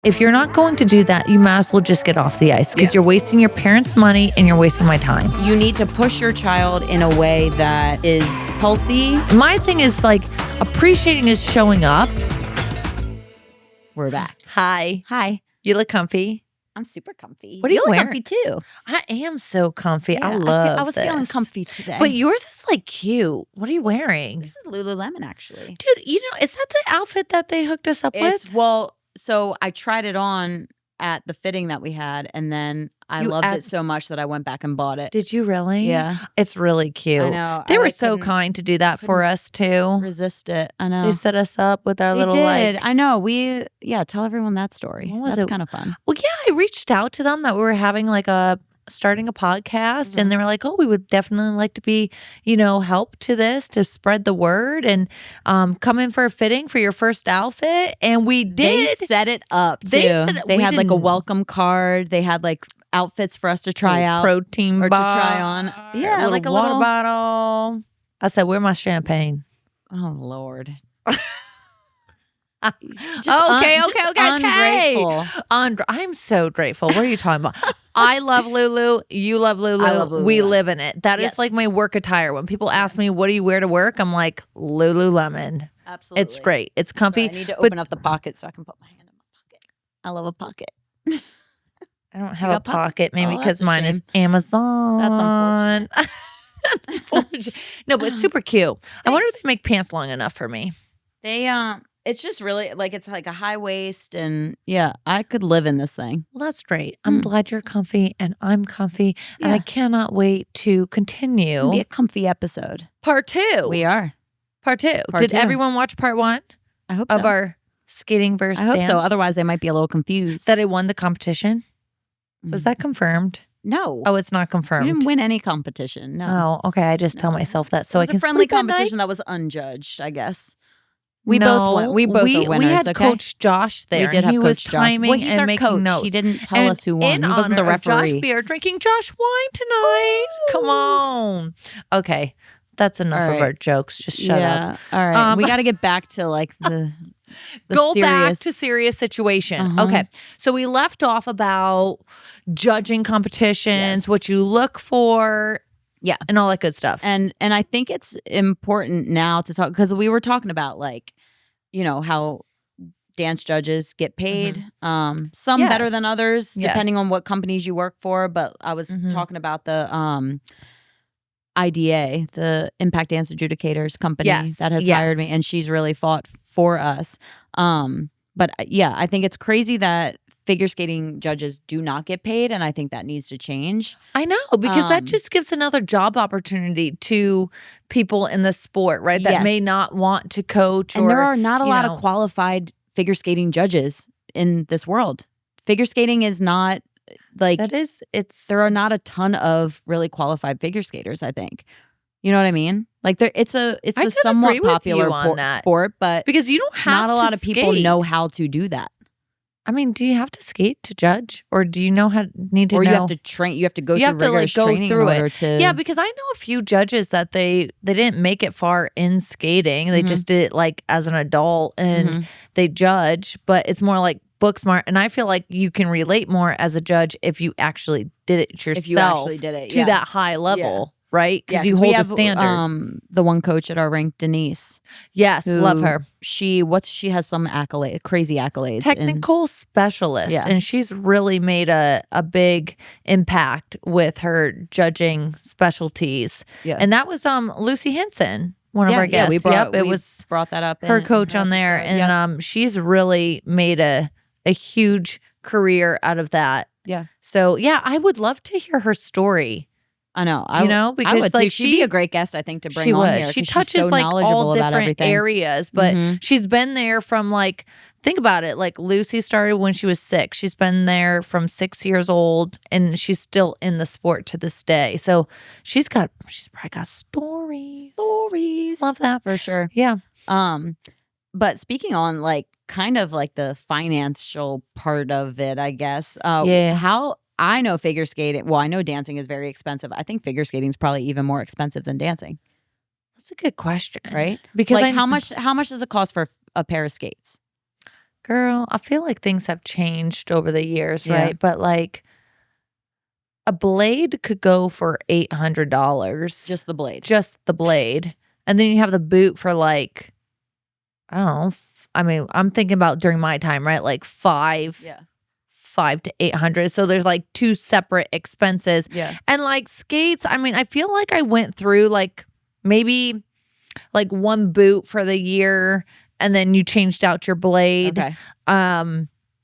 If you're not going to do that, you might as well just get off the ice because you're wasting your parents' money and you're wasting my time. You need to push your child in a way that is healthy. My thing is like appreciating is showing up. We're back. Hi. Hi. You look comfy. I'm super comfy. What are you look wearing? comfy too. I am so comfy. Yeah, I love I was this. feeling comfy today. But yours is like cute. What are you wearing? This is Lululemon actually. Dude, you know, is that the outfit that they hooked us up with? So I tried it on at the fitting that we had, and then I loved it so much that I went back and bought it. Did you really? Yeah. It's really cute. I know. They were so kind to do that for us too. Resist it. I know. They set us up with our They little did. like. I know. Tell everyone that story. What was That's it? kind of fun. Well, yeah, I reached out to them that we were having like starting a podcast, and they were like, "Oh, we would definitely like to be, help to this to spread the word and come in for a fitting for your first outfit." And we did. They set it up too. They had like a welcome card. They had like outfits for us to try out, protein or bar, to try on. Yeah, like a water little bottle. I said, "Where's my champagne?" Oh Lord. Okay. Ungrateful. I'm so grateful. What are you talking about? I love Lulu. You love Lulu. I love Lulu. We live in it. That Yes. is like my work attire. When people ask me, what do you wear to work? I'm like, Lululemon. Absolutely. It's great. It's comfy. Sorry, I need to open up the pocket so I can put my hand in my pocket. I love a pocket. I don't have a got pockets? pocket, maybe Oh, because that's a mine is Amazon. That's unfortunate. No, but it's super cute. I wonder if they make pants long enough for me. They it's just really like it's like a high waist, and yeah, I could live in this thing. Well, that's great. I'm glad you're comfy and I'm comfy, and I cannot wait to continue. It's gonna be a comfy episode. Part 2. We are. Part 2. Part Did 2. everyone watch part 1 I hope so. of our skating versus I hope dance? so. Otherwise, they might be a little confused. That I won the competition? Was that confirmed? No. Oh, it's not confirmed. You didn't win any competition. No. Oh, okay. I just tell myself that so it I was can a friendly sleep at night. competition that was unjudged, I guess. We both won. We both are winners. We had okay? Coach Josh there. We did have he Coach was Josh. timing Well, he's and our making coach. notes. He didn't tell us who won. In He wasn't the honor of referee. Josh, we are drinking Josh wine tonight. Come on. Okay, that's enough of our jokes. Just shut up. All right. We got to get back to like the go serious... back to serious situation. Okay, so we left off about judging competitions, what you look for. Yeah, and all that good stuff. And I think it's important now to talk, because we were talking about like, how dance judges get paid. Some better than others, depending on what companies you work for. But I was talking about the IDA, the Impact Dance Adjudicators company that has hired me, and she's really fought for us. But yeah, I think it's crazy that figure skating judges do not get paid, and I think that needs to change. I know, because that just gives another job opportunity to people in the sport, right? That may not want to coach. And there are not a lot of qualified figure skating judges in this world. Figure skating is not like there are not a ton of really qualified figure skaters, I think. You know what I mean? Like it's a somewhat popular sport, but because you don't have not a lot of people know how to do that. I mean, do you have to skate to judge, or do you know need to or know? you have to train? You have to go through rigorous training in order to. Yeah, because I know a few judges that they didn't make it far in skating. They just did it like as an adult, and they judge. But it's more like book smart, and I feel like you can relate more as a judge if you actually did it yourself. If you actually did it to that high level. Right? Because you hold a standard. The one coach at our rink, Denise. Yes, love her. She has some crazy accolades. Technical specialist. Yeah. And she's really made a big impact with her judging specialties. Yeah. And that was Lucy Henson, one of our guests. We brought that up. Her coach on there. And she's really made a huge career out of that. Yeah. So yeah, I would love to hear her story. I know. Because I would like she'd be a great guest, I think, to bring on here. She touches so like all different everything. areas, but she's been there from like, think about it. Like Lucy started when she was 6. She's been there from 6 years old, and she's still in the sport to this day. So she's probably got stories. Love that for sure. Yeah. But speaking on like kind of like the financial part of it, I guess. How I know figure skating. Well, I know dancing is very expensive. I think figure skating is probably even more expensive than dancing. That's a good question, right? Because like how much does it cost for a pair of skates? Girl, I feel like things have changed over the years, Yeah. right? But like a blade could go for $800. Just the blade. Just the blade. And then you have the boot for like, I don't know. I mean, I'm thinking about during my time, right? Like $5 to $800. So there's like two separate expenses. Yeah. And like skates, I mean, I feel like I went through like maybe like one boot for the year and then you changed out your blade. Okay.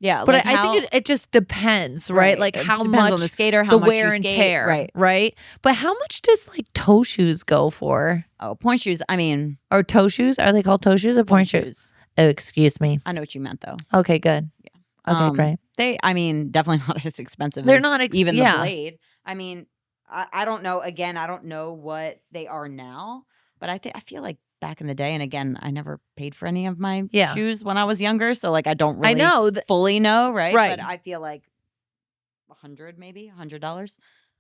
Yeah, but I think it just depends, right? Like it how depends much on the skater, how the much wear you and skate, tear, right? But how much does like toe shoes go for? Oh, point shoes. I mean, or toe shoes? Are they called toe shoes or point shoes? Oh, excuse me. I know what you meant though. Okay, good. Yeah. Okay, great. I mean, definitely not as expensive. They're as not even the blade. I mean, I don't know. Again, I don't know what they are now, but I feel like back in the day, and again, I never paid for any of my shoes when I was younger, so like I don't really fully know, right? But I feel like $100.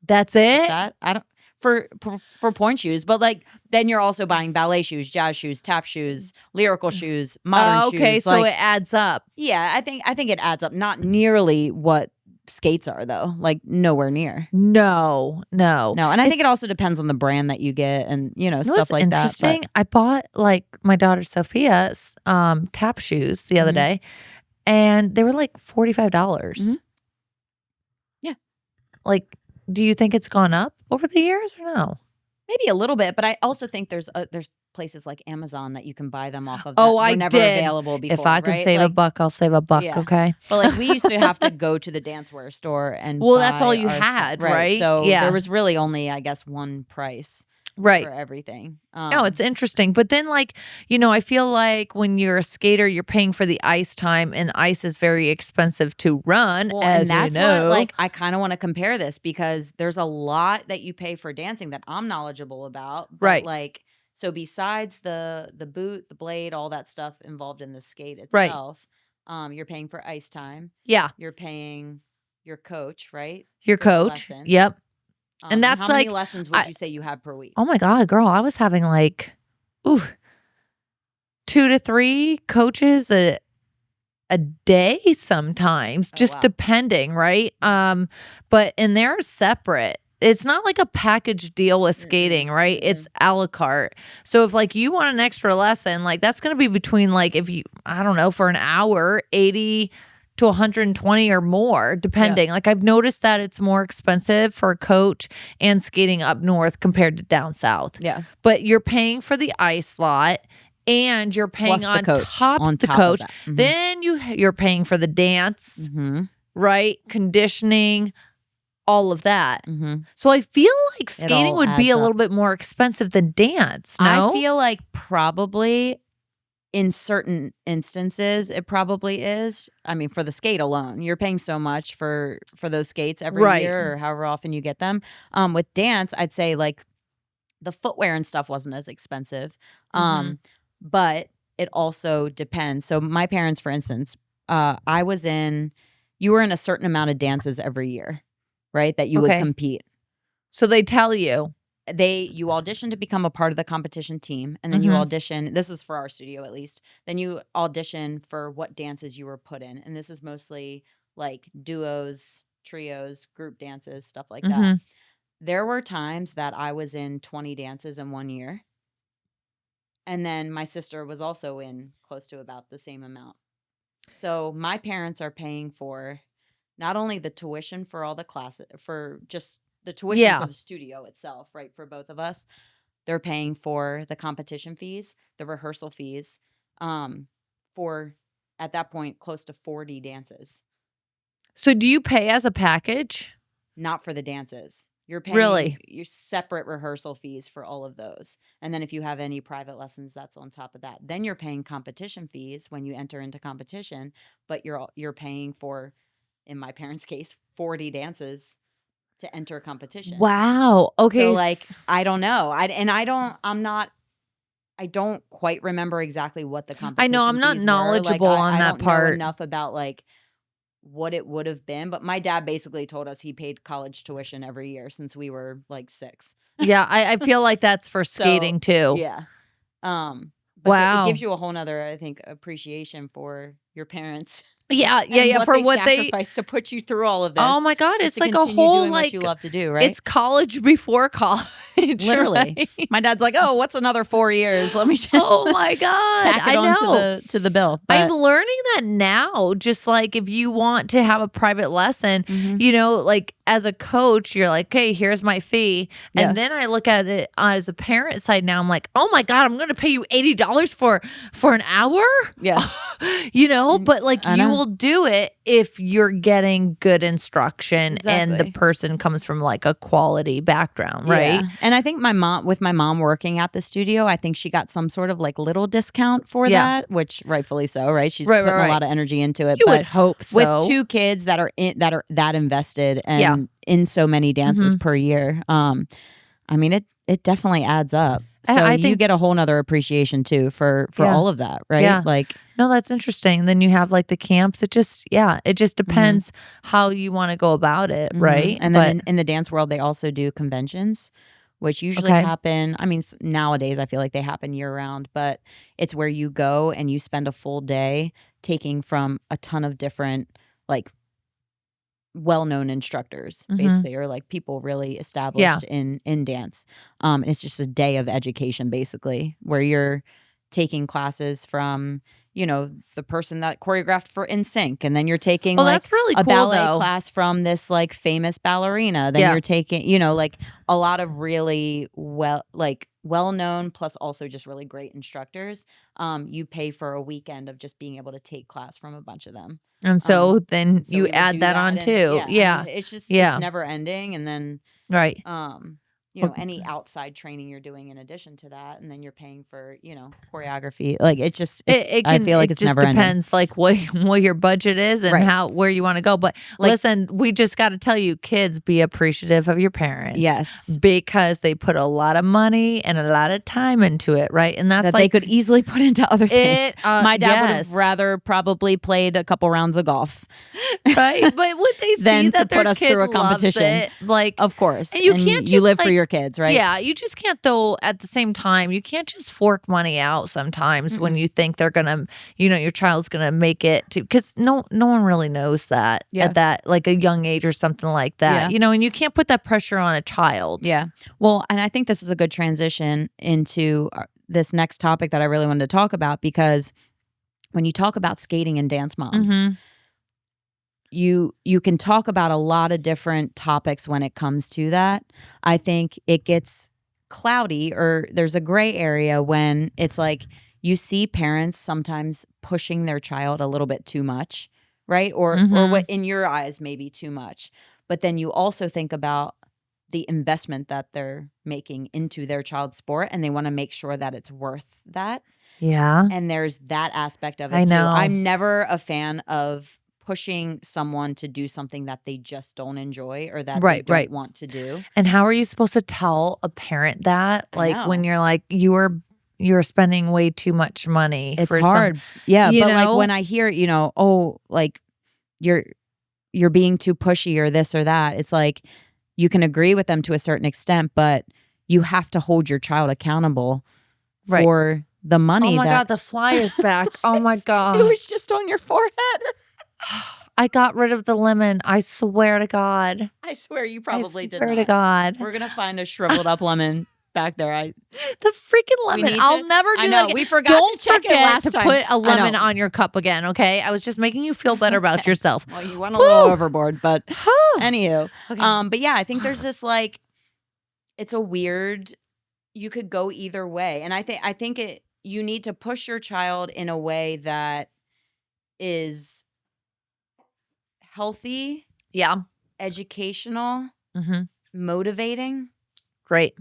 That's it. I don't for point shoes, but like then you're also buying ballet shoes, jazz shoes, tap shoes, lyrical shoes, modern shoes. Okay, so it adds up. Yeah, I think it adds up. Not nearly what skates are though, like nowhere near. No. And I think it also depends on the brand that you get, and stuff like that. Interesting. I bought like my daughter Sophia's tap shoes the other day, and they were like $45. Yeah, like. Do you think it's gone up over the years or no? Maybe a little bit, but I also think there's places like Amazon that you can buy them off of. Oh, I were never did. Available before. If I could save a buck, I'll save a buck. Yeah. Okay. But like we used to have to go to the dancewear store and that's all you had, right? So there was really only, I guess, one price. Right. For everything. No, it's interesting. But then like, I feel like when you're a skater, you're paying for the ice time, and ice is very expensive to run, as and that's we know. What, like, I kind of want to compare this because there's a lot that you pay for dancing that I'm knowledgeable about. But right. Like, so besides the boot, the blade, all that stuff involved in the skate itself, you're paying for ice time. Yeah. You're paying your coach, right? Your coach. Yep. And that's how many lessons would you say you have per week? Oh my God, girl, I was having like, 2 to 3 coaches a day sometimes, just depending, right? But and they're separate. It's not like a package deal with skating, right? It's a la carte. So if like you want an extra lesson, like that's going to be between like if you, I don't know, for an hour, 80 to 120 or more, depending. Like I've noticed that it's more expensive for a coach and skating up north compared to down south. Yeah. But you're paying for the ice lot and you're paying Plus on the coach, top on the top coach. Of that. Then you're paying for the dance, right? Conditioning, all of that. So I feel like skating would be a little bit more expensive than dance. No? I feel like probably in certain instances, it probably is. I mean, for the skate alone, you're paying so much for those skates every year or however often you get them. With dance, I'd say like the footwear and stuff wasn't as expensive. But it also depends. So my parents, for instance, you were in a certain amount of dances every year, right? That you would compete. So they tell you. You audition to become a part of the competition team, and then you audition. This was for our studio at least. Then you audition for what dances you were put in, and this is mostly like duos, trios, group dances, stuff like that. There were times that I was in 20 dances in one year, and then my sister was also in close to about the same amount. So my parents are paying for not only the tuition for all the classes, for just the tuition for the studio itself, right? For both of us, they're paying for the competition fees, the rehearsal fees, for at that point close to 40 dances. So do you pay as a package? Not for the dances. You're paying your separate rehearsal fees for all of those. And then if you have any private lessons, that's on top of that. Then you're paying competition fees when you enter into competition, but you're paying for, in my parents' case, 40 dances to enter a competition. Wow. Okay. So like, I don't know. I don't quite remember exactly what the competition I know I'm not knowledgeable on that part. I don't know enough about like what it would have been, but my dad basically told us he paid college tuition every year since we were like 6. Yeah, I feel like that's for skating too. Yeah. But it gives you a whole nother, I think, appreciation for your parents. Yeah. What For they what they sacrificed to put you through all of this. Oh my God, it's like a continue whole doing like what you love to do, right? It's college before college. Literally. Right? My dad's like, "Oh, what's another 4 years? Let me just Oh my God. tack it on to the bill." But I'm learning that now. Just like if you want to have a private lesson, you know, like as a coach, you're like, "Okay, here's my fee." And then I look at it as a parent side now. I'm like, "Oh my God, I'm going to pay you $80 for an hour?" Yeah. You know, but like you will do it if you're getting good instruction and the person comes from like a quality background, right? Yeah. And I think my mom working at the studio, I think she got some sort of like little discount for that, which rightfully so, right? She's putting a lot of energy into it. You would hope so. With 2 kids that are that invested and in so many dances per year, I mean it definitely adds up. So I think you get a whole nother appreciation too for all of that, right? Yeah. Like, no, that's interesting. Then you have like the camps. It just depends how you want to go about it, right? And then in the dance world, they also do conventions, which usually happen. I mean, nowadays I feel like they happen year round, but it's where you go and you spend a full day taking from a ton of different like well-known instructors, basically, or like people really established in dance. It's just a day of education, basically, where you're taking classes from, you know, the person that choreographed for NSYNC, and then you're taking that's really a cool, ballet though. class from this like famous ballerina. Then you're taking, you know, like a lot of really well-known plus also just really great instructors. You pay for a weekend of just being able to take class from a bunch of them. And so then you add that on too. I mean, it's just it's never ending. And then you know, any outside training you're doing in addition to that, and then you're paying for, you know, choreography. Like I feel like it's never ending. It just depends like what your budget is and where you want to go. But like, listen, we just got to tell you, kids, be appreciative of your parents. Yes. Because they put a lot of money and a lot of time into it, right? And that's that like, they could easily put into other things. My dad would have rather probably played a couple rounds of golf. Right. But would they see that their kid loves it? Like, of course. And you can't you live for your kids, right? Yeah, you just can't, though, at the same time, you can't just fork money out sometimes when you think they're going to, you know, your child's going to make it to, because no one really knows that at that, like a young age or something like that, you know, and you can't put that pressure on a child. Yeah. Well, and I think this is a good transition into this next topic that I really wanted to talk about, because when you talk about skating and dance moms, you can talk about a lot of different topics when it comes to that. I think it gets cloudy, or there's a gray area when it's like you see parents sometimes pushing their child a little bit too much, right? Or what in your eyes maybe too much. But then you also think about the investment that they're making into their child's sport, and they want to make sure that it's worth that. Yeah. And there's that aspect of it I know. too. I'm never a fan of pushing someone to do something that they just don't enjoy or that they don't want to do. And how are you supposed to tell a parent that? Like when you're like, you're spending way too much money. It's for hard. But like when I hear, you know, oh, like you're being too pushy or this or that, it's like you can agree with them to a certain extent, but you have to hold your child accountable for the money. Oh my God, the fly is back. Oh my God. It was just on your forehead. I got rid of the lemon. I swear to God. I swear you probably did not. I swear to God. We're going to find a shriveled up lemon back there. The freaking lemon. I'll never do that again. We forgot Don't to check forget it last to time. put a lemon on your cup again, okay? I was just making you feel better about yourself. Well, you went a little overboard, but anywho. Okay. But yeah, I think there's this like, it's a weird, you could go either way. And I think you need to push your child in a way that is healthy, educational, motivating. Great.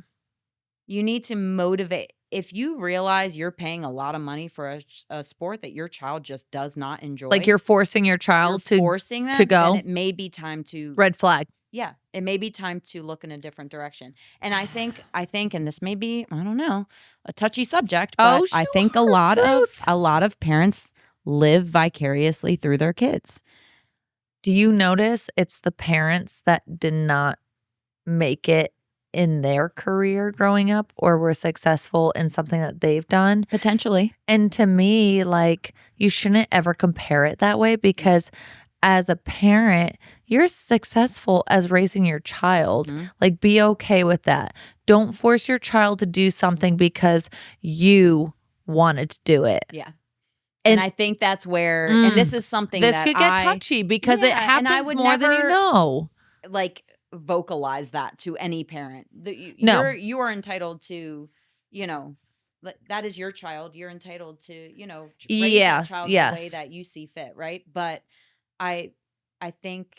You need to motivate. If you realize you're paying a lot of money for a sport that your child just does not enjoy, like you're forcing your child to go, then it may be time to red flag. Yeah, it may be time to look in a different direction. And I think, and this may be, I don't know, a touchy subject, but I think a lot of parents live vicariously through their kids. Do you notice it's the parents that did not make it in their career growing up or were successful in something that they've done. Potentially. And to me, like, you shouldn't ever compare it that way because as a parent, you're successful as raising your child. Like, be okay with that. Don't force your child to do something because you wanted to do it. Yeah. And I think that's where, and this is something this that could get touchy because it happens more than you know. Like, vocalize that to any parent. No. You are entitled to, you know, that is your child. You're entitled to, you know, raise that child the way that you see fit, right? But I think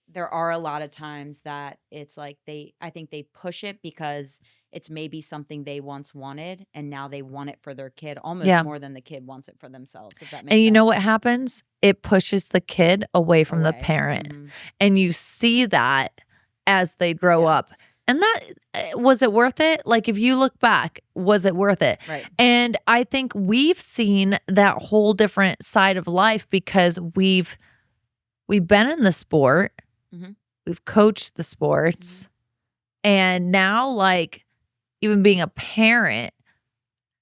there are a lot of times that it's like I think they push it because it's maybe something they once wanted and now they want it for their kid almost more than the kid wants it for themselves, if that makes sense. And you know what happens? It pushes the kid away from the parent. And you see that as they grow up. And that, was it worth it? Like, if you look back, was it worth it? Right. And I think we've seen that whole different side of life because we've been in the sport. We've coached the sports. And now, like, even being a parent,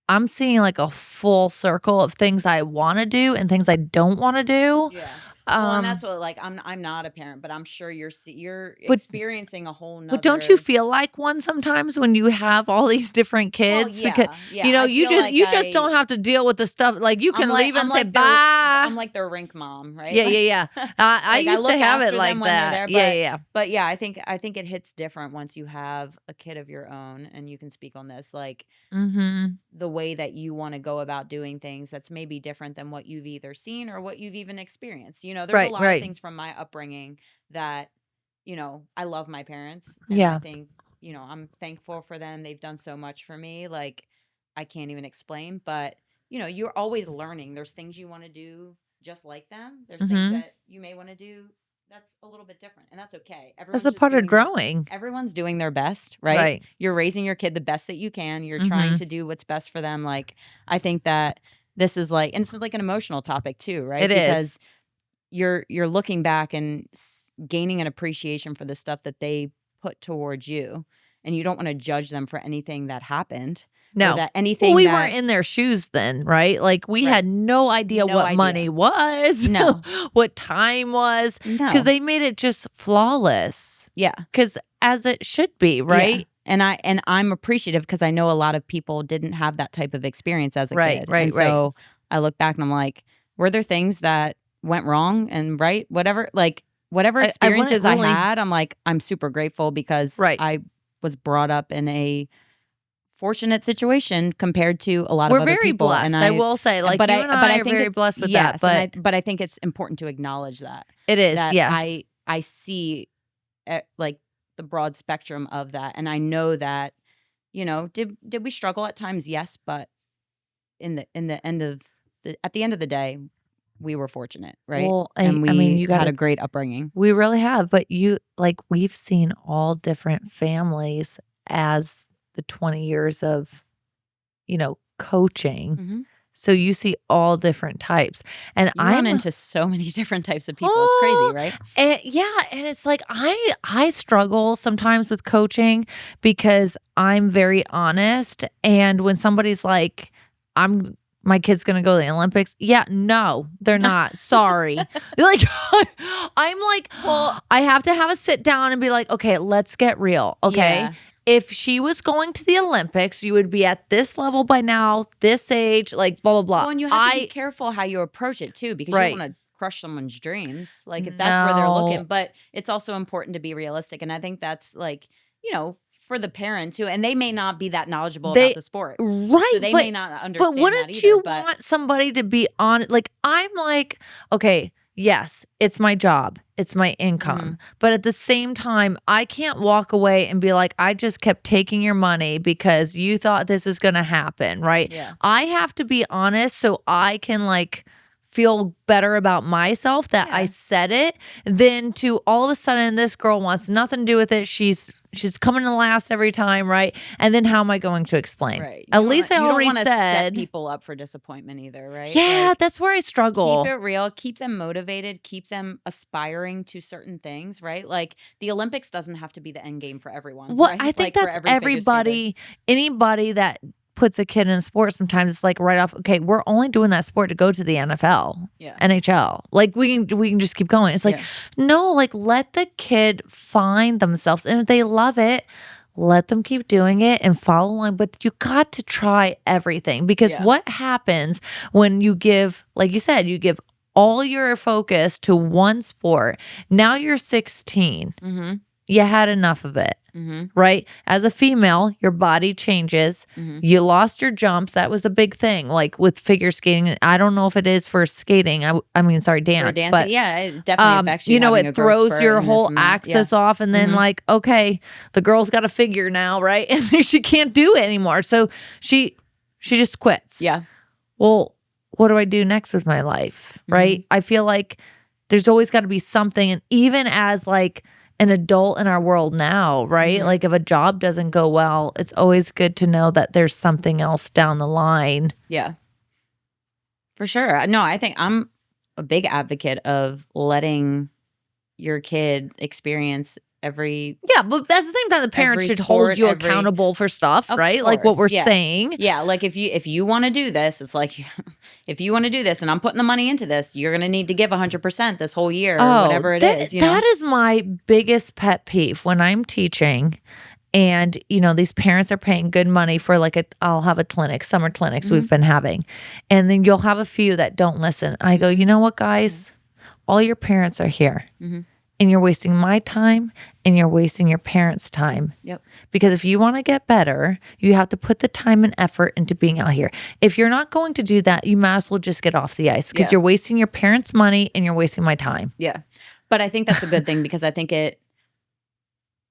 I'm seeing like a full circle of things I want to do and things I don't want to do. Yeah. Well, and that's what, like, I'm not a parent, but I'm sure you're experiencing a whole nother. But don't you feel like one sometimes when you have all these different kids? Well, because, you know, you just don't have to deal with the stuff. Like, you can leave and say bye. I'm like their rink mom, right? Yeah. I used to have it like that. Yeah. But yeah, I think it hits different once you have a kid of your own, and you can speak on this, like, the way that you want to go about doing things that's maybe different than what you've either seen or what you've even experienced. You know, there's a lot of things from my upbringing that, you know, I love my parents. And I think, you know, I'm thankful for them. They've done so much for me. Like, I can't even explain, but, you know, you're always learning. There's things you want to do just like them. There's things that you may want to do that's a little bit different, and that's okay. That's a part of growing. Everyone's doing their best, right? You're raising your kid the best that you can. You're trying to do what's best for them. Like, I think that this is like, and it's like an emotional topic too, right? Because you're looking back and gaining an appreciation for the stuff that they put towards you, and you don't want to judge them for anything that happened. No, that anything. Well, we weren't in their shoes then, right? Like, we had no idea what money was, what time was, because they made it just flawless. Yeah, because as it should be, right? Yeah. And I'm appreciative because I know a lot of people didn't have that type of experience as a kid. Right. So I look back and I'm like, were there things that went wrong and whatever experiences I had, I'm like, I'm super grateful because I was brought up in a fortunate situation compared to a lot of other people. We're very blessed, and I will say, like, you and I are very blessed with that. But I think it's important to acknowledge that. It is, that yes. I see, like, the broad spectrum of that, and I know that, you know, did we struggle at times? Yes, but at the end of the day, we were fortunate, right? Well, you had a great upbringing. We really have, but we've seen all different families as the 20 years of, you know, coaching. So you see all different types. And I run into so many different types of people. It's crazy, right? And it's like I struggle sometimes with coaching because I'm very honest. And when somebody's like, my kid's going to go to the Olympics. Yeah, no, they're not. Sorry. Like, I'm like, well, I have to have a sit down and be like, okay, let's get real. Okay. Yeah. If she was going to the Olympics, you would be at this level by now, this age, like, blah, blah, blah. Well, and you have to be careful how you approach it, too, because you don't want to crush someone's dreams. Like, if that's where they're looking. But it's also important to be realistic. And I think that's, like, you know, for the parent, too. And they may not be that knowledgeable about the sport. Right. So they may not understand But wouldn't you want somebody to be on, like, I'm like, okay, yes, it's my job. It's my income. But at the same time, I can't walk away and be like, I just kept taking your money because you thought this was going to happen, right? Yeah. I have to be honest so I can, like, feel better about myself that I said it than to all of a sudden this girl wants nothing to do with it. She's coming to last every time, right? And then how am I going to explain? Right. At least I already don't said set people up for disappointment either, right? Yeah, that's where I struggle. Keep it real, keep them motivated, keep them aspiring to certain things, right? Like the Olympics doesn't have to be the end game for everyone. Well, right? I think like that's everybody, anybody that puts a kid in sport, sometimes it's like right off, okay, we're only doing that sport to go to the NFL, NHL. Like we can just keep going. It's like, no, like let the kid find themselves. And if they love it, let them keep doing it and follow along. But you got to try everything because what happens when you give, like you said, you give all your focus to one sport. Now you're 16. Mm-hmm. You had enough of it, right? As a female, your body changes. You lost your jumps. That was a big thing, like with figure skating. I don't know if it is for skating. I mean, sorry, dance. But yeah, it definitely affects you. You know, it throws your whole axis off, and then like, okay, the girl's got a figure now, right? And she can't do it anymore, so she just quits. Yeah. Well, what do I do next with my life, right? I feel like there's always got to be something, and even as like an adult in our world now, right? Like if a job doesn't go well, it's always good to know that there's something else down the line. Yeah. For sure. No, I think I'm a big advocate of letting your kid experience every but at the same time, the parents should hold you accountable for stuff, right? Like what we're saying. Yeah, like if you want to do this, it's like if you want to do this and I'm putting the money into this, you're going to need to give 100% this whole year or whatever it is. You know? That is my biggest pet peeve when I'm teaching. And, you know, these parents are paying good money for I'll have a clinic, summer clinics we've been having. And then you'll have a few that don't listen. I go, you know what, guys? All your parents are here. And you're wasting my time and you're wasting your parents' time. Yep. Because if you want to get better, you have to put the time and effort into being out here. If you're not going to do that, you might as well just get off the ice because you're wasting your parents' money and you're wasting my time. Yeah. But I think that's a good thing because I think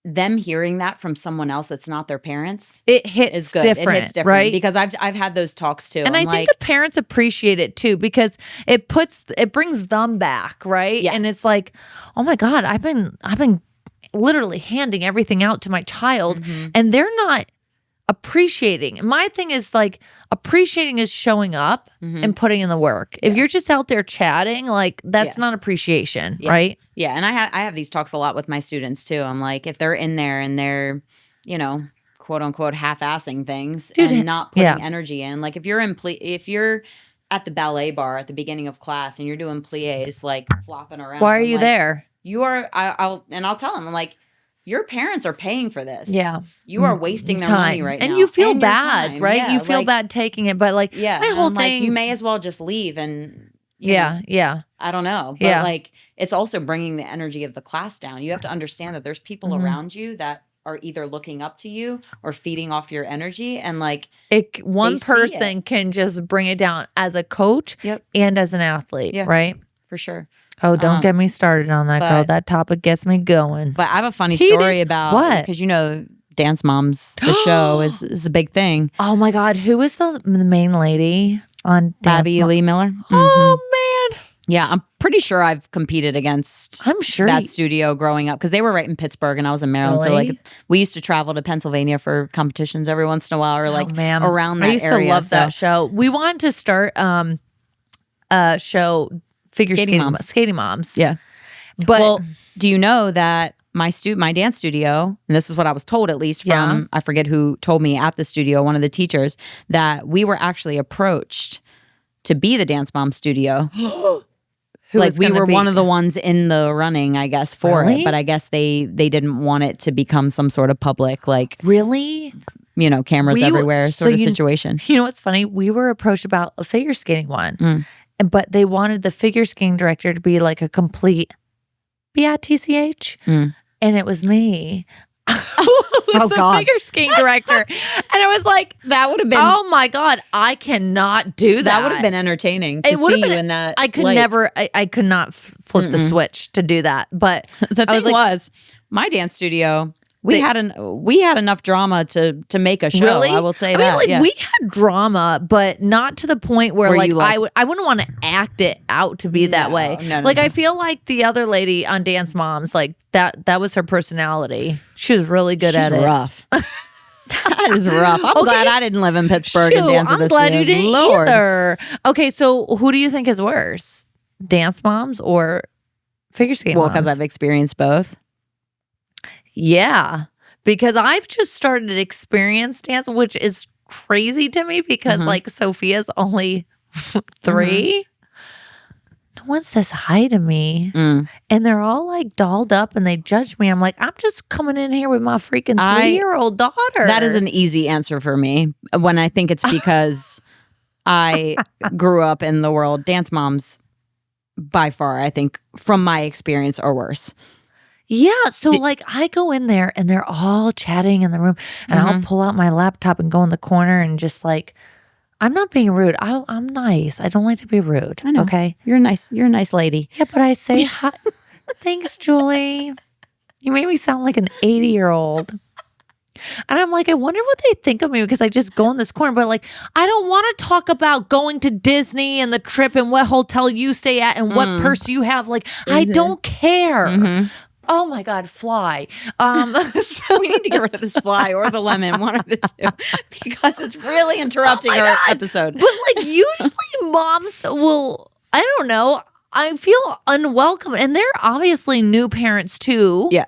them hearing that from someone else that's not their parents, it hits different. It hits different, right? Because I've had those talks too. And I think the parents appreciate it too because it brings them back, right? Yeah. And it's like, oh my God, I've been literally handing everything out to my child, and they're not appreciating. My thing is like appreciating is showing up and putting in the work. If you're just out there chatting, like that's not appreciation, right? Yeah, and I have these talks a lot with my students too. I'm like, if they're in there and they're, you know, quote unquote half-assing things and not putting energy in, like if you're at the ballet bar at the beginning of class and you're doing plies like flopping around, why are you there? You are. I'll tell them, I'm like, your parents are paying for this. Yeah. You are wasting their money right now. And you feel bad, right? Yeah, you feel bad taking it, but like my whole thing, you may as well just leave and yeah. I don't know. But like it's also bringing the energy of the class down. You have to understand that there's people around you that are either looking up to you or feeding off your energy, and like one person can just bring it down as a coach and as an athlete, right? For sure. Oh, don't get me started on that, girl. That topic gets me going. But I have a funny story about what? Because you know, Dance Moms, the show is a big thing. Oh my God, who is the main lady on Dance Bobby Lee Miller? Oh man. Yeah, I'm pretty sure I've competed against that studio growing up because they were right in Pittsburgh and I was in Maryland. Really? So like we used to travel to Pennsylvania for competitions every once in a while or like around that area. I used to love that show. We wanted to start a show skating moms. Yeah. But do you know that my dance studio, and this is what I was told at least from I forget who told me at the studio, one of the teachers, that we were actually approached to be the Dance Mom studio. Like we were one of the ones in the running, I guess, for it. But I guess they didn't want it to become some sort of public, like you know, cameras everywhere sort of situation. You know what's funny? We were approached about a figure skating one. But they wanted the figure skating director to be like a complete BITCH. And it was me. The figure skating director. And I was like, that would have been, oh my God, I cannot do that. That would have been entertaining to see you in that. I could never, I could not flip the switch to do that. But the thing was, my dance studio, We had enough drama to make a show. Really? I will say that. I mean, like we had drama, but not to the point where like I wouldn't want to act it out to be that way. No, like I feel like the other lady on Dance Moms, like that was her personality. She was really good at it. She's rough. That is rough. I'm glad I didn't live in Pittsburgh and dance with this. I'm glad you didn't either. Okay, so who do you think is worse? Dance Moms or figure skate moms? Well, because I've experienced both. Yeah, because I've just started to experience dance, which is crazy to me because like Sophia's only 3. No one says hi to me. And they're all like dolled up and they judge me. I'm like, I'm just coming in here with my freaking 3-year-old daughter. That is an easy answer for me when I think it's because I grew up in the world. Dance moms, by far, I think, from my experience, are worse. Yeah, so like I go in there and they're all chatting in the room and I'll pull out my laptop and go in the corner and just like, I'm not being rude. I'm nice. I don't like to be rude. I know. Okay? You're a nice lady. Yeah, but I say hi. Thanks, Julie. You made me sound like an 80-year-old. And I'm like, I wonder what they think of me because I just go in this corner. But like, I don't want to talk about going to Disney and the trip and what hotel you stay at and what purse you have. Like, I don't care. Oh my God, fly. So we need to get rid of this fly or the lemon, one of the two, because it's really interrupting our episode. But like usually moms will, I don't know, I feel unwelcome. And they're obviously new parents too. Yeah.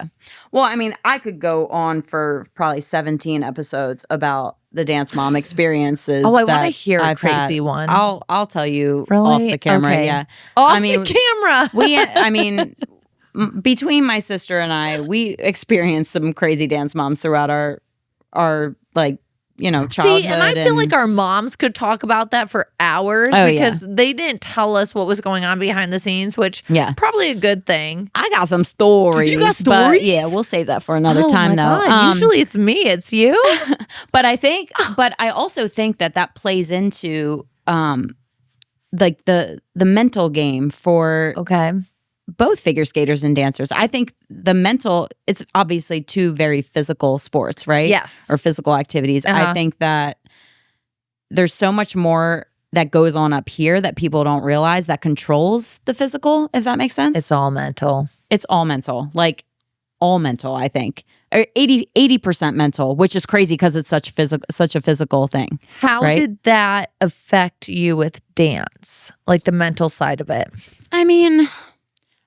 Well, I mean, I could go on for probably 17 episodes about the dance mom experiences. Oh, I want to hear a crazy one. I'll tell you really? Off the camera. Okay. Yeah. Off the camera. Between my sister and I, we experienced some crazy dance moms throughout our like, childhood. See, and I feel like our moms could talk about that for hours because they didn't tell us what was going on behind the scenes, which probably a good thing. I got some stories. You got stories? Yeah, we'll save that for another time though. God. Usually it's me, it's you. But I also think that plays into like the mental game for both figure skaters and dancers. I think it's obviously two very physical sports, right? Yes. Or physical activities. I think that there's so much more that goes on up here that people don't realize that controls the physical, if that makes sense. It's all mental. It's all mental. Like all mental, I think. Or 80% mental, which is crazy because it's such a physical thing. How did that affect you with dance? Like the mental side of it? I mean,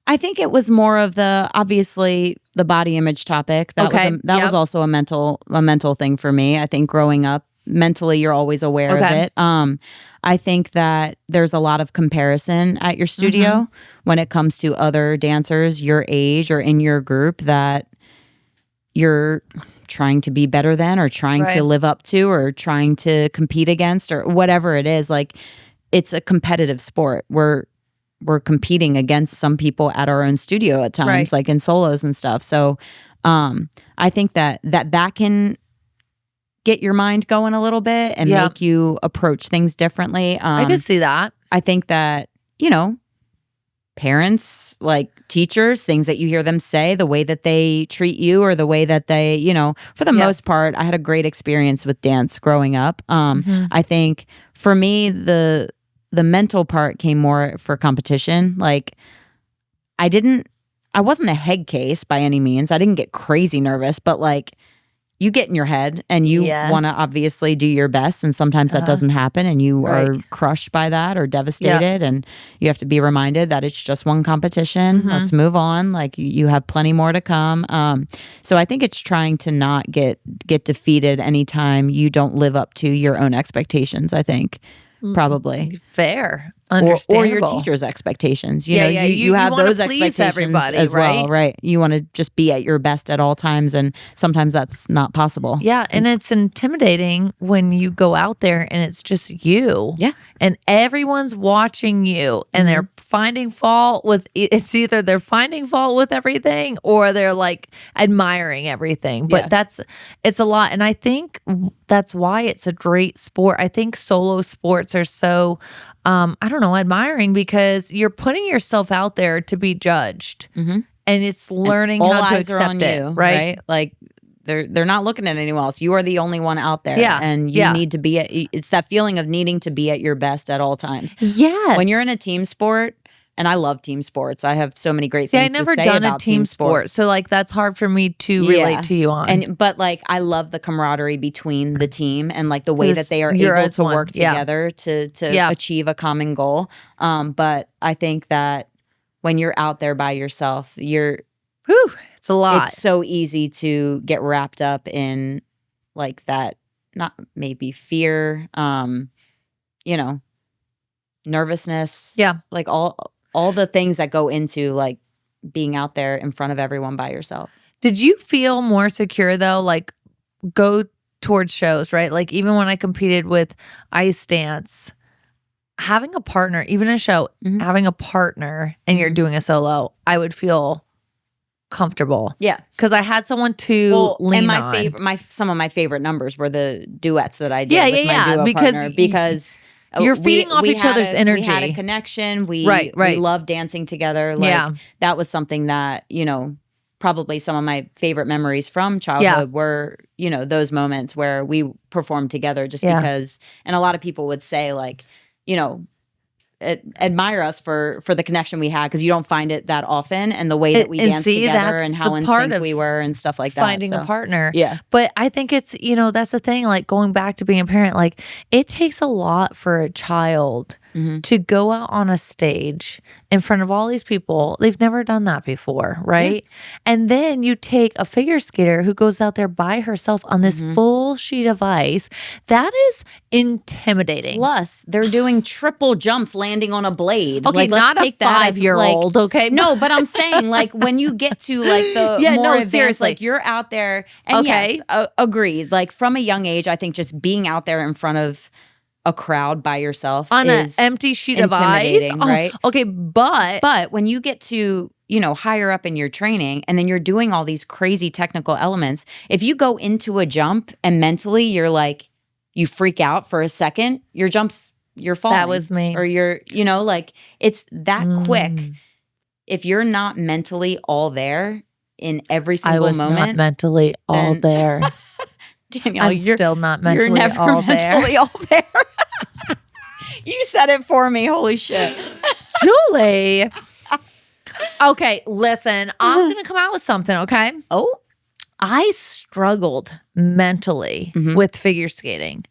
I think it was more of obviously the body image topic. That was also a mental thing for me. I think growing up, mentally you're always aware of it. I think that there's a lot of comparison at your studio when it comes to other dancers your age or in your group that you're trying to be better than or trying to live up to or trying to compete against or whatever it is. Like it's a competitive sport. We're competing against some people at our own studio at times, like in solos and stuff. So I think that can get your mind going a little bit and make you approach things differently. I could see that. I think that, parents, like teachers, things that you hear them say, the way that they treat you or the way that they, for the most part, I had a great experience with dance growing up. I think for me, the mental part came more for competition. Like I wasn't a head case by any means. I didn't get crazy nervous, but like you get in your head and you want to obviously do your best. And sometimes that doesn't happen and you are crushed by that or devastated. And you have to be reminded that it's just one competition. Let's move on. Like you have plenty more to come. So I think it's trying to not get defeated anytime you don't live up to your own expectations, I think. Probably. Fair. Understandable. Or your teacher's expectations. You have those expectations as well, right? You want to just be at your best at all times, and sometimes that's not possible. Yeah, and it's intimidating when you go out there and it's just you. Yeah. And everyone's watching you and they're finding fault with it's either they're finding fault with everything or they're like admiring everything. But it's a lot. And I think that's why it's a great sport. I think solo sports are so admiring because you're putting yourself out there to be judged and it's learning how to accept it, right? Like they're not looking at anyone else. You are the only one out there. Yeah. And you need to be it's that feeling of needing to be at your best at all times. Yes. When you're in a team sport, and I love team sports. I have so many great things to say about team sports. I've never done a team sport, so like that's hard for me to relate to you on. But like I love the camaraderie between the team and like the way that they are able to work together to achieve a common goal. But I think that when you're out there by yourself, it's a lot. It's so easy to get wrapped up in like that, not maybe fear, nervousness. Yeah. Like all the things that go into like being out there in front of everyone by yourself. Did you feel more secure though? Like go towards shows, right? Like even when I competed with ice dance, having a partner, even a show, having a partner and you're doing a solo, I would feel comfortable. Yeah. Because I had someone to lean on. Some of my favorite numbers were the duets that I did with my duo partner because you're feeding off each other's energy. We had a connection. We loved dancing together. Like that was something that, probably some of my favorite memories from childhood were, those moments where we performed together just because, and a lot of people would say like, admire us for the connection we had because you don't find it that often and the way that we danced together and how in sync we were and stuff like that. Finding a partner. Yeah. But I think it's, that's the thing, like going back to being a parent, like it takes a lot for a child to go out on a stage in front of all these people. They've never done that before, right? And then you take a figure skater who goes out there by herself on this full sheet of ice. That is intimidating. Plus, they're doing triple jumps landing on a blade. Okay, like, not a 5-year-old, okay? No, but I'm saying like when you get to like the more advanced, seriously. like you're out there. And yes, agreed. Like from a young age, I think just being out there in front of a crowd by yourself on an empty sheet of ice, right? Okay, but when you get to higher up in your training, and then you're doing all these crazy technical elements, if you go into a jump and mentally you're like you freak out for a second, you're falling. That was me. Or you're like it's that quick. If you're not mentally all there in every single moment, not mentally all there. Danielle, you're still not mentally you're never all mentally there. all there. You said it for me. Holy shit. Julie. Okay, listen. I'm going to come out with something, okay? Oh? I struggled mentally with figure skating.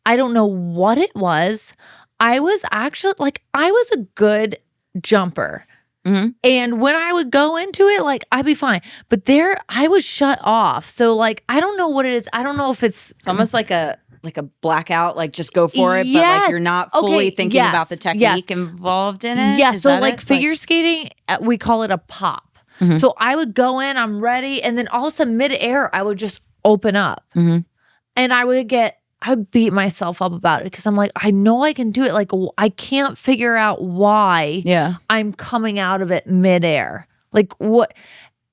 I don't know what it was. I was actually, I was a good jumper. And when I would go into it, I'd be fine. But there, I was shut off. So, I don't know what it is. I don't know if it's almost like a blackout, just go for it, but you're not fully thinking about the technique involved in it. Yeah, so figure skating, we call it a pop. So I would go in, I'm ready, and then all of a sudden midair, I would just open up. And I would beat myself up about it because I'm like, I know I can do it. I can't figure out why I'm coming out of it midair. What?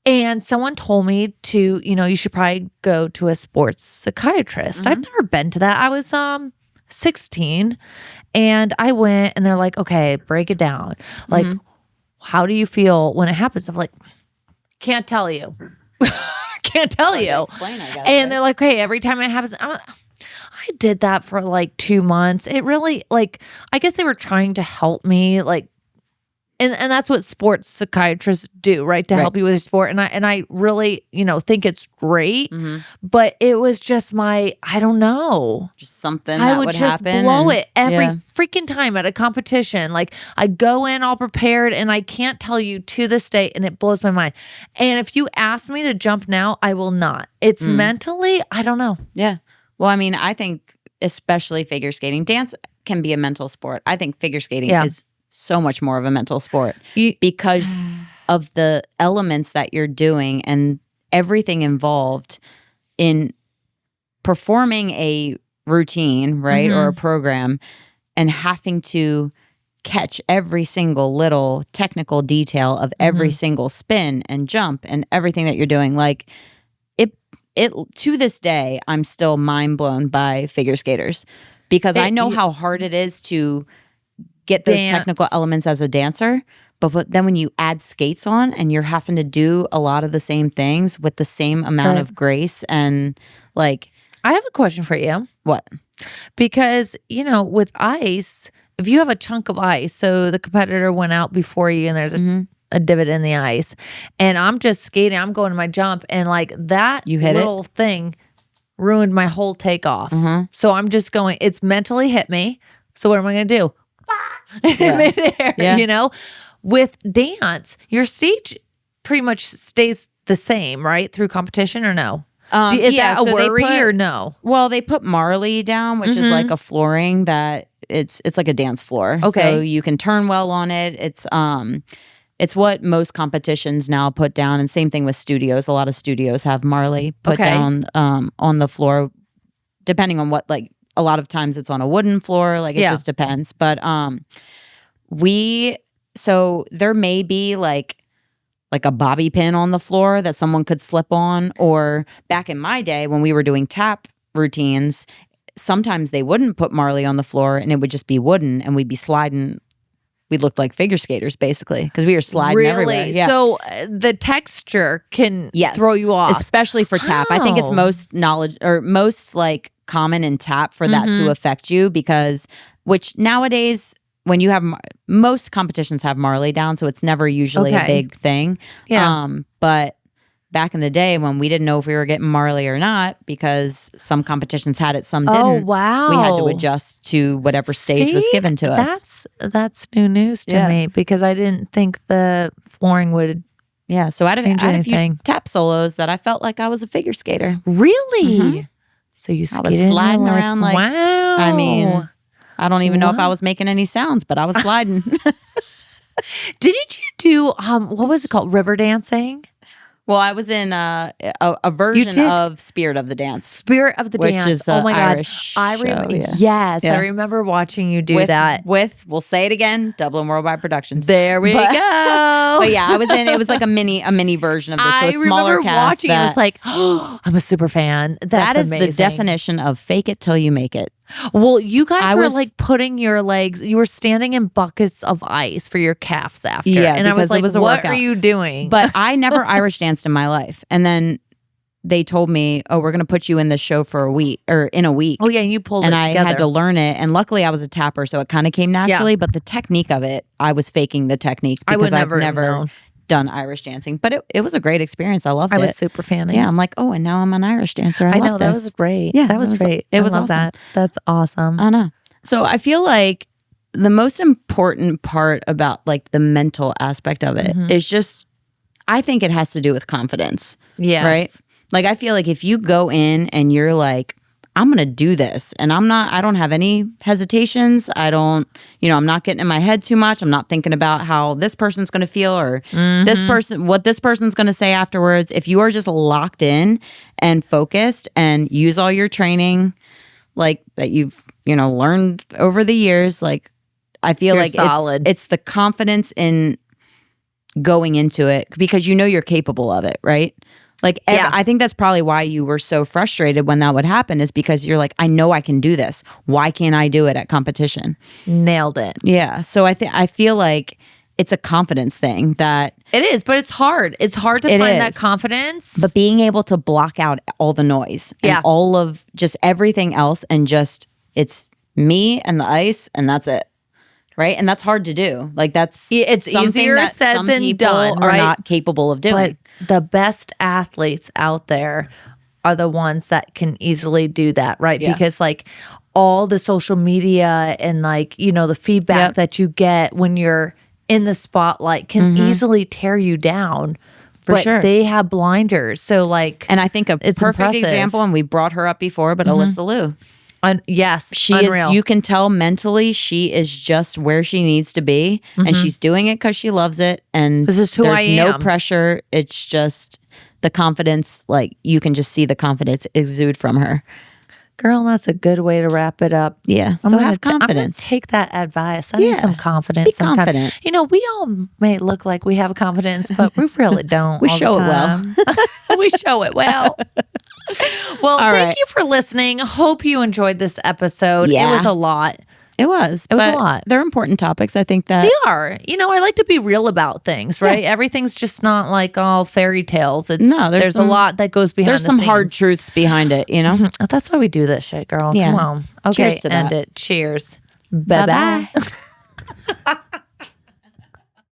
And someone told me to, you should probably go to a sports psychiatrist. I've never been to that. I was 16 and I went and they're like, okay, break it down. How do you feel when it happens? I'm like, can't tell you. Can't tell you. Explain, I guess, and they're like, hey, every time it happens, I did that for 2 months. It really I guess they were trying to help me and that's what sports psychiatrists do, right? To help you with your sport. And I really, think it's great. But it was just I don't know. Just something I that would just blow it every freaking time at a competition. I go in all prepared and I can't tell you to this day and it blows my mind. And if you ask me to jump now, I will not. It's mentally, I don't know. Yeah. Well, I mean, I think especially figure skating, dance can be a mental sport. I think figure skating is so much more of a mental sport because of the elements that you're doing and everything involved in performing a routine, right? Or a program and having to catch every single little technical detail of every single spin and jump and everything that you're doing. It to this day, I'm still mind blown by figure skaters because I know how hard it is to get those technical elements as a dancer, But then when you add skates on and you're having to do a lot of the same things with the same amount of grace and like. I have a question for you. What? Because, with ice, if you have a chunk of ice, so the competitor went out before you and there's a divot in the ice, and I'm just skating, I'm going to my jump, and like that little thing ruined my whole takeoff. So I'm just going, it's mentally hit me. So what am I going to do? Midair, With dance, your stage pretty much stays the same, right? Through competition or no? Is that a worry or no? Well, they put Marley down, which is like a flooring that it's like a dance floor. Okay. So you can turn well on it. It's what most competitions now put down, and same thing with studios. A lot of studios have Marley put down on the floor, depending on what. Like a lot of times it's on a wooden floor. Like it just depends. But so there may be like a bobby pin on the floor that someone could slip on. Or back in my day when we were doing tap routines, sometimes they wouldn't put Marley on the floor and it would just be wooden and we'd be sliding. We looked like figure skaters basically because we were sliding everywhere. Yeah. So the texture can throw you off. Especially for tap. I think it's most like common in tap for that to affect you because which nowadays when you have most competitions have Marley down, so it's never usually a big thing. Yeah. But back in the day when we didn't know if we were getting Marley or not, because some competitions had it, some didn't. Oh wow! We had to adjust to whatever stage was given to us. That's new news to me because I didn't think the flooring would. Yeah. So I had a few tap solos that I felt like I was a figure skater. Really? So you skated I was sliding around like wow. I mean. I don't even know if I was making any sounds, but I was sliding. Didn't you do, what was it called? River dancing? Well, I was in a version of Spirit of the Dance. Spirit of the Dance. Which is oh my Irish God. Yes, I remember watching you do that. We'll say it again, Dublin Worldwide Productions. There we go. But yeah, I was in, it was like a mini version of this. So a smaller cast. I remember watching it. It was like, oh, I'm a super fan. That is amazing. The definition of fake it till you make it. Well, you guys were like putting your legs, you were standing in buckets of ice for your calves after. Yeah, and I was like, what workout. are you doing? But I never Irish danced in my life. And then they told me, oh, we're going to put you in this show for a week. Oh, yeah, and you pulled it together. And I had to learn it. And luckily I was a tapper, so it kind of came naturally. Yeah. But the technique of it, I was faking the technique because I've never done Irish dancing. But it was a great experience. I loved it. I was super fan of Yeah, I'm like, oh, and now I'm an Irish dancer. I know, that was great. Yeah, that was great. It was awesome. That. That's awesome. I know. So I feel like the most important part about like the mental aspect of it is just, I think it has to do with confidence. Yes. Right? Like I feel like if you go in and you're like, I'm going to do this and I don't have any hesitations. I'm not getting in my head too much. I'm not thinking about how this person's going to feel or what this person's going to say afterwards. If you are just locked in and focused and use all your training like that you've, learned over the years, like I feel like solid. It's the confidence in going into it because you're capable of it, right? Like, I think that's probably why you were so frustrated when that would happen is because you're like, I know I can do this. Why can't I do it at competition? Nailed it. Yeah. So I feel like it's a confidence thing that it is, but it's hard. It's hard to find that confidence. But being able to block out all the noise and all of just everything else and just it's me and the ice and that's it. Right. And that's hard to do. Like it's easier said than done. Are not capable of doing. But the best athletes out there are the ones that can easily do that. Right. Yeah. Because like all the social media and like, the feedback that you get when you're in the spotlight can easily tear you down. For sure. They have blinders. So like, and I think it's perfect example, and we brought her up before, but Alyssa Liu. Yes, she unreal. is. You can tell mentally she is just where she needs to be, and she's doing it because she loves it. And this is who I am. There's no pressure. It's just the confidence. Like you can just see the confidence exude from her. Girl, that's a good way to wrap it up. Yeah, so have confidence. I'm gonna take that advice. I need some confidence. Be confident. We all may look like we have confidence, but we really don't. We show it well. We show it well. Well, thank you for listening. Hope you enjoyed this episode. Yeah. It was a lot. It was a lot. They're important topics. I think that they are. I like to be real about things, right? Everything's just not like all fairy tales. There's a lot that goes behind. There's some hard truths behind it. That's why we do this shit, girl. Yeah. Come on. Okay, Cheers to that. end it. Cheers. Bye bye.